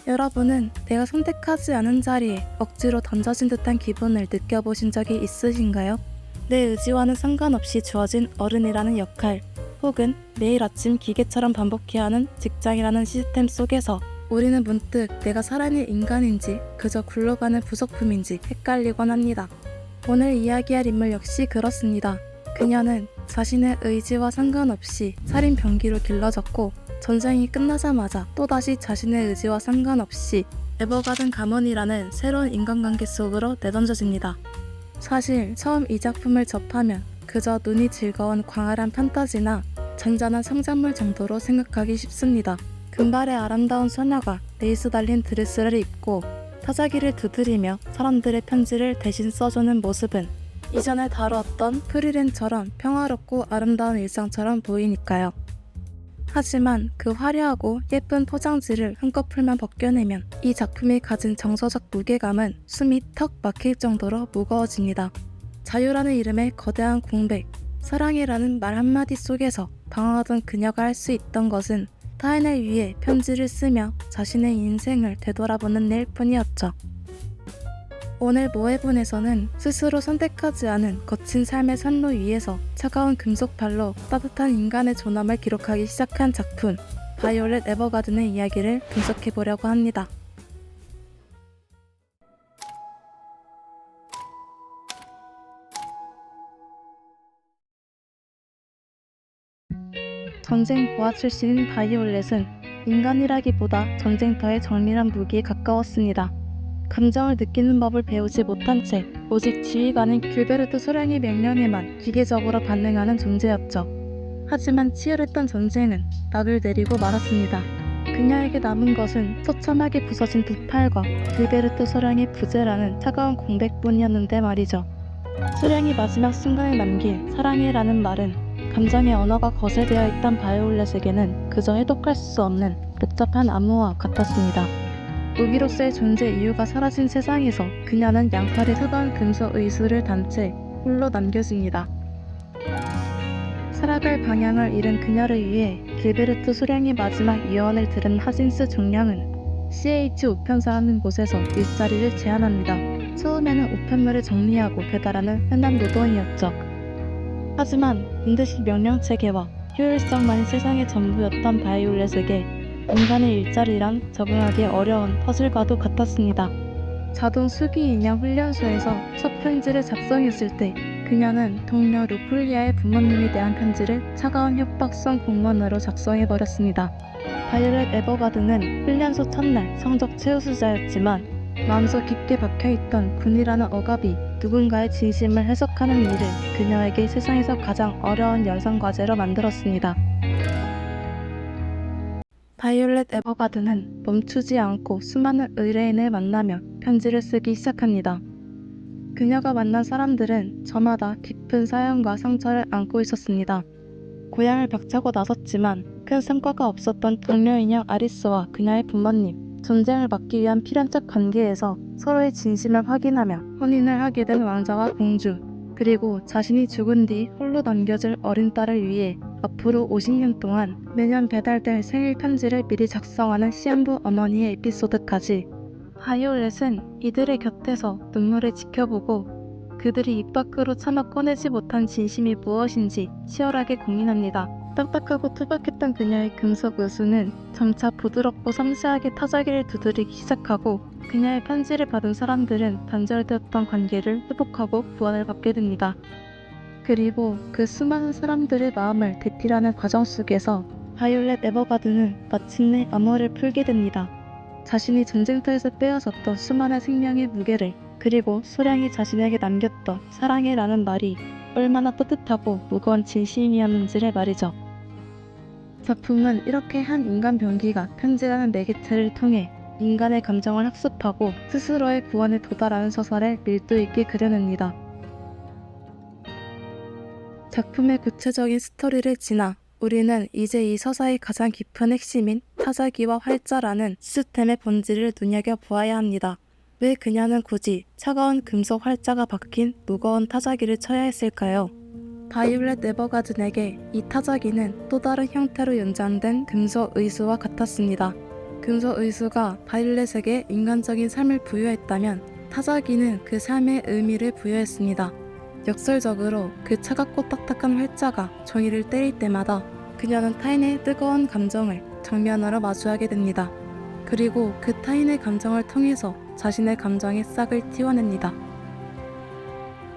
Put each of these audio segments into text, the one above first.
여러분은 내가 선택하지 않은 자리에 억지로 던져진 듯한 기분을 느껴보신 적이 있으신가요? 내 의지와는 상관없이 주어진 어른이라는 역할, 혹은 매일 아침 기계처럼 반복해야 하는 직장이라는 시스템 속에서 우리는 문득 내가 살아있는 인간인지 그저 굴러가는 부속품인지 헷갈리곤 합니다. 오늘 이야기할 인물 역시 그렇습니다. 그녀는 자신의 의지와 상관없이 살인 병기로 길러졌고, 전쟁이 끝나자마자 또다시 자신의 의지와 상관없이 에버가든 가문이라는 새로운 인간관계 속으로 내던져집니다. 사실 처음 이 작품을 접하면 그저 눈이 즐거운 광활한 판타지나 잔잔한 성장물 정도로 생각하기 쉽습니다. 금발의 아름다운 소녀가 레이스 달린 드레스를 입고 타자기를 두드리며 사람들의 편지를 대신 써주는 모습은 이전에 다루었던 프리랜처럼 평화롭고 아름다운 일상처럼 보이니까요. 하지만 그 화려하고 예쁜 포장지를 한꺼풀만 벗겨내면 이 작품이 가진 정서적 무게감은 숨이 턱 막힐 정도로 무거워집니다. 자유라는 이름의 거대한 공백, 사랑이라는 말 한마디 속에서 방황하던 그녀가 할 수 있던 것은 타인을 위해 편지를 쓰며 자신의 인생을 되돌아보는 일 뿐이었죠. 오늘 모해분에서는 스스로 선택하지 않은 거친 삶의 선로 위에서 차가운 금속발로 따뜻한 인간의 존엄을 기록하기 시작한 작품 바이올렛 에버가든의 이야기를 분석해보려고 합니다. 전쟁 고아 출신인 바이올렛은 인간이라기보다 전쟁터의 정밀한 무기에 가까웠습니다. 감정을 느끼는 법을 배우지 못한 채 오직 지휘관인 귤베르트 소령의 명령에만 기계적으로 반응하는 존재였죠. 하지만 치열했던 전쟁은 낙을 내리고 말았습니다. 그녀에게 남은 것은 처참하게 부서진 두 팔과 귤베르트 소령의 부재라는 차가운 공백뿐이었는데 말이죠. 소령이 마지막 순간에 남긴 사랑해라는 말은 감정의 언어가 거세되어 있던 바이올렛에게는 그저 해독할 수 없는 복잡한 암호와 같았습니다. 무기로서의 존재 이유가 사라진 세상에서 그녀는 양팔의 차가운 금속 의수를 단 채 홀로 남겨집니다. 살아갈 방향을 잃은 그녀를 위해 길베르트 소령이 마지막 유언을 들은 하진스 중령은 CH 우편사라는 곳에서 일자리를 제안합니다. 처음에는 우편물을 정리하고 배달하는 흔한 노동이었죠. 하지만 반드시 명령체계와 효율성만이 세상의 전부였던 바이올렛에게 인간의 일자리란 적응하기 어려운 퍼즐과도 같았습니다. 자동 수기 인형 훈련소에서 첫 편지를 작성했을 때 그녀는 동료 루플리아의 부모님에 대한 편지를 차가운 협박성 공문으로 작성해버렸습니다. 바이올렛 에버가든은 훈련소 첫날 성적 최우수자였지만 마음속 깊게 박혀있던 군이라는 억압이 누군가의 진심을 해석하는 일을 그녀에게 세상에서 가장 어려운 연상과제로 만들었습니다. 바이올렛 에버가든은 멈추지 않고 수많은 의뢰인을 만나며 편지를 쓰기 시작합니다. 그녀가 만난 사람들은 저마다 깊은 사연과 상처를 안고 있었습니다. 고향을 벽차고 나섰지만 큰 성과가 없었던 동료 인형 아리스와 그녀의 부모님, 전쟁을 막기 위한 필연적 관계에서 서로의 진심을 확인하며 혼인을 하게 된 왕자와 공주, 그리고 자신이 죽은 뒤 홀로 남겨질 어린 딸을 위해 앞으로 50년 동안 매년 배달될 생일 편지를 미리 작성하는 시한부 어머니의 에피소드까지 바이올렛은 이들의 곁에서 눈물을 지켜보고 그들이 입 밖으로 차마 꺼내지 못한 진심이 무엇인지 치열하게 고민합니다. 딱딱하고 투박했던 그녀의 금속 의수는 점차 부드럽고 섬세하게 타자기를 두드리기 시작하고 그녀의 편지를 받은 사람들은 단절되었던 관계를 회복하고 구원을 받게 됩니다. 그리고 그 수많은 사람들의 마음을 대필하는 과정 속에서 바이올렛 에버가든은 마침내 암호를 풀게 됩니다. 자신이 전쟁터에서 빼앗았던 수많은 생명의 무게를, 그리고 소량이 자신에게 남겼던 사랑해라는 말이 얼마나 따뜻하고 무거운 진심이었는지를 말이죠. 작품은 이렇게 한 인간 병기가 편지라는 매개체를 통해 인간의 감정을 학습하고 스스로의 구원에 도달하는 서사를 밀도 있게 그려냅니다. 작품의 구체적인 스토리를 지나 우리는 이제 이 서사의 가장 깊은 핵심인 타자기와 활자라는 시스템의 본질을 눈여겨보아야 합니다. 왜 그녀는 굳이 차가운 금속 활자가 박힌 무거운 타자기를 쳐야 했을까요? 바이올렛 에버가든에게 이 타자기는 또 다른 형태로 연장된 금속 의수와 같았습니다. 금속 의수가 바이올렛에게 인간적인 삶을 부여했다면 타자기는 그 삶의 의미를 부여했습니다. 역설적으로 그 차갑고 딱딱한 활자가 종이를 때릴 때마다 그녀는 타인의 뜨거운 감정을 정면으로 마주하게 됩니다. 그리고 그 타인의 감정을 통해서 자신의 감정의 싹을 틔워냅니다.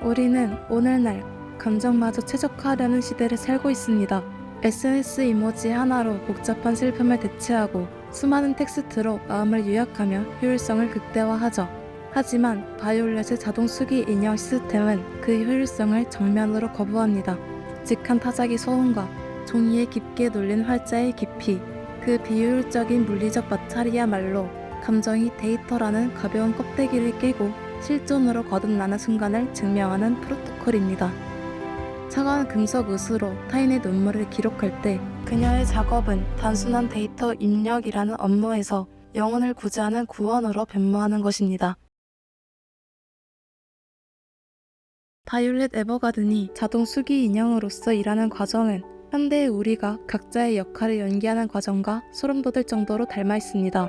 우리는 오늘날 감정마저 최적화하려는 시대를 살고 있습니다. SNS 이모지 하나로 복잡한 슬픔을 대체하고 수많은 텍스트로 마음을 요약하며 효율성을 극대화하죠. 하지만 바이올렛의 자동 수기 인형 시스템은 그 효율성을 정면으로 거부합니다. 묵직한 타자기 소음과 종이에 깊게 눌린 활자의 깊이, 그 비효율적인 물리적 마찰이야말로 감정이 데이터라는 가벼운 껍데기를 깨고 실존으로 거듭나는 순간을 증명하는 프로토콜입니다. 차가운 금속 의수로 타인의 눈물을 기록할 때 그녀의 작업은 단순한 데이터 입력이라는 업무에서 영혼을 구제하는 구원으로 변모하는 것입니다. 바이올렛 에버가든이 자동 수기 인형으로서 일하는 과정은 현대의 우리가 각자의 역할을 연기하는 과정과 소름 돋을 정도로 닮아 있습니다.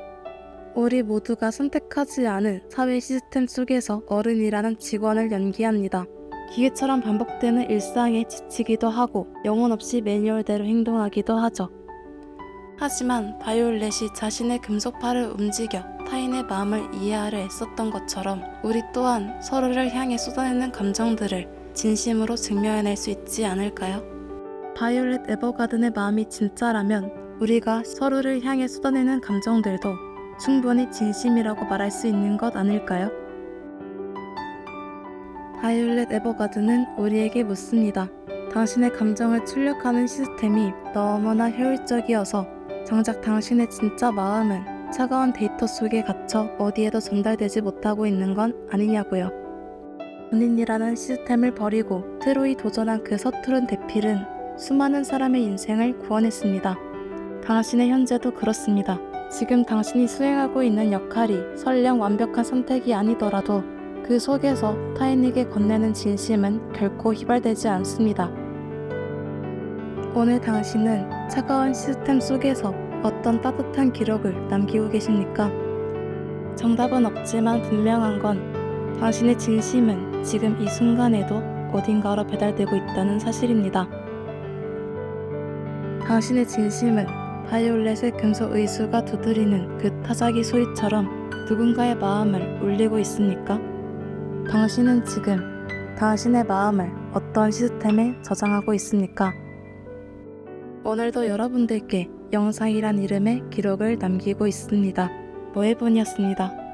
우리 모두가 선택하지 않은 사회 시스템 속에서 어른이라는 직원을 연기합니다. 기계처럼 반복되는 일상에 지치기도 하고 영혼 없이 매뉴얼대로 행동하기도 하죠. 하지만 바이올렛이 자신의 금속팔을 움직여 타인의 마음을 이해하려 애썼던 것처럼 우리 또한 서로를 향해 쏟아내는 감정들을 진심으로 증명해낼 수 있지 않을까요? 바이올렛 에버가든의 마음이 진짜라면 우리가 서로를 향해 쏟아내는 감정들도 충분히 진심이라고 말할 수 있는 것 아닐까요? 바이올렛 에버가든은 우리에게 묻습니다. 당신의 감정을 출력하는 시스템이 너무나 효율적이어서 정작 당신의 진짜 마음은 차가운 데이터 속에 갇혀 어디에도 전달되지 못하고 있는 건 아니냐고요. 본인이라는 시스템을 버리고 트로이 도전한 그 서투른 대필은 수많은 사람의 인생을 구원했습니다. 당신의 현재도 그렇습니다. 지금 당신이 수행하고 있는 역할이 설령 완벽한 선택이 아니더라도 그 속에서 타인에게 건네는 진심은 결코 휘발되지 않습니다. 오늘 당신은 차가운 시스템 속에서 어떤 따뜻한 기록을 남기고 계십니까? 정답은 없지만 분명한 건 당신의 진심은 지금 이 순간에도 어딘가로 배달되고 있다는 사실입니다. 당신의 진심은 바이올렛의 금속 의수가 두드리는 그 타자기 소리처럼 누군가의 마음을 울리고 있습니까? 당신은 지금 당신의 마음을 어떤 시스템에 저장하고 있습니까? 오늘도 여러분들께 영상이란 이름의 기록을 남기고 있습니다. 모에본이었습니다.